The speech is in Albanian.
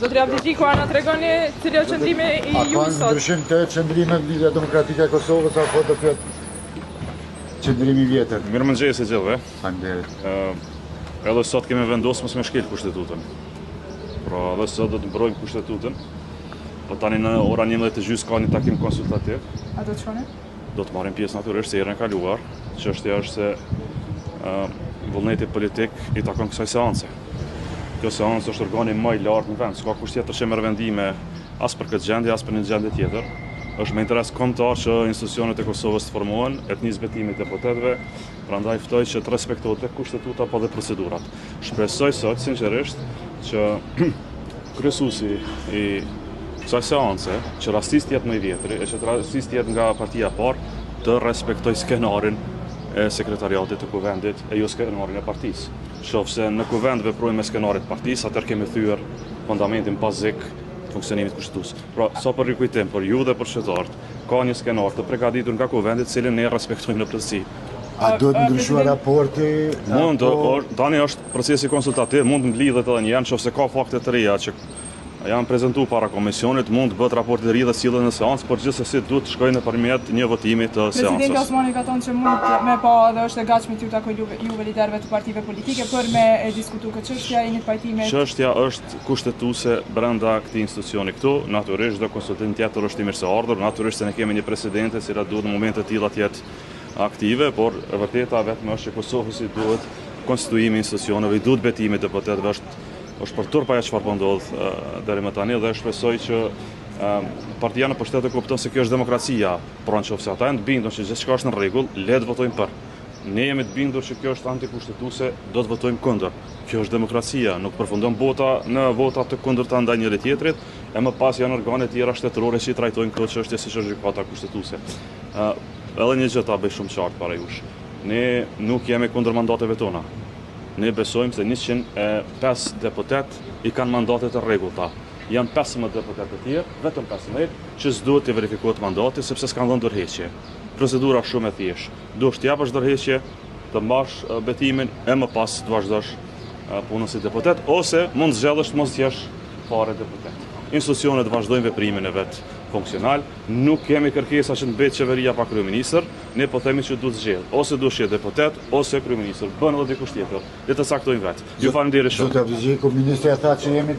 Zotri Abdigjiku, a na tregoni cili është qëndrimi i ju sot? A ka ndryshim të qëndrimet Lidhja Demokratike e Kosovës apo të këtë qëndrimi vjetër? Mirëmëngjes e gjithëve. Faleminderit. Edhe sot kemi vendosur mos me shkel kushtetutën. Pra edhe sot do të mbrojmë kushtetutën. Po tani në ora 11:30 ka një takim konsultativ. A do të shkoni? Do të marrim pjesë natyrisht se herën e kaluar. Çështja është se vullneti politik i takon kësaj seance. Kjo seancë është organi më i lartë në vend, s'ka kusht tjetër që merr vendime as për këtë gjendje, as për një gjendje tjetër. Është me interes kombëtar që institucionet e Kosovës të formohen, e të nisë betimit e deputetëve, prandaj ftoj që të respektohet tek kushtetuta po dhe procedurat. Shpresoj sot sinqerisht që kryesuesi i kësaj seance, që rastis të jetë më i vjetri, e që rastis të jetë nga partia e parë, të respektoj skenarin e sekretariatit të kuvendit e jo skenarin e partisë. Qofse në kuvend veprojmë me skenarit partisë, atëherë kemi thyer fundamentin bazik të funksionimit kushtetues. Pra, sa për rikujtim për ju dhe për qytetarët, ka një skenar të përgatitur nga kuvendit, cilin ne respektojmë në plotësi. A duhet ndryshuar raporti? Mund, tani është procesi konsultativ, mund të mblidhet edhe një herë nëse ka fakte të reja që janë prezantuar para komisionit, mund të bëhet raporti i ri dhe sillet në seancë, por gjithsesi duhet të shkojë nëpërmjet një votimi të seancës. Presidenti Osmani ka thënë që mund me pa edhe është e gatshme t'ju takoj juve liderëve të partive politike për me e diskutuar këtë çështje e një pajtimi. Çështja është kushtetuese brenda këtij institucioni këtu, natyrisht do konsultim tjetër është i mirëseardhur, natyrisht se ne kemi një presidente e cila duhet në momente të tilla të jetë aktive, por e vërteta vetëm është që Kosovës i duhet konstituimi i institucioneve, i duhet betimi të deputetëve, është për turp ajo çfarë po ndodh deri më tani dhe shpresoj që partia në pushtet e kupton se kjo është demokracia, por nëse ata janë të bindur që gjithçka është në rregull, le të votojmë për. Ne jemi të bindur që kjo është antikushtetuese, do të votojmë kundër. Kjo është demokracia, nuk përfundon bota në vota të kundërta ndaj njëri tjetrit, e më pas janë organe tjera shtetërore që trajtojnë këtë çështje siç është gjykata kushtetuese. Edhe një gjë ta bëj shumë qartë para jush. Ne nuk jemi kundër mandateve tona. Ne besojmë se 105 deputet i kanë mandate të rregullta. Janë 15 deputet të tjerë, vetëm 15, që s'duhet të verifikohet mandati sepse s'kan dhënë dorëheqje. Procedura shumë e thjeshtë. Duhet të japësh dorëheqje, të mbash betimin e më pas të vazhdosh punën si deputet ose mund zgjedhësh të mos jesh fare deputet. Institucionet vazhdojnë veprimin e vet funksional, nuk kemi kërkesa që të mbetë qeveria pa kryeministër, ne po themi që duhet zgjedh, ose duhet jetë deputet, ose kryeministër, bën edhe dikush tjetër. Le të saktojmë vetë. Ju faleminderit shumë. Zoti Abdigjiku, ministri tha që jemi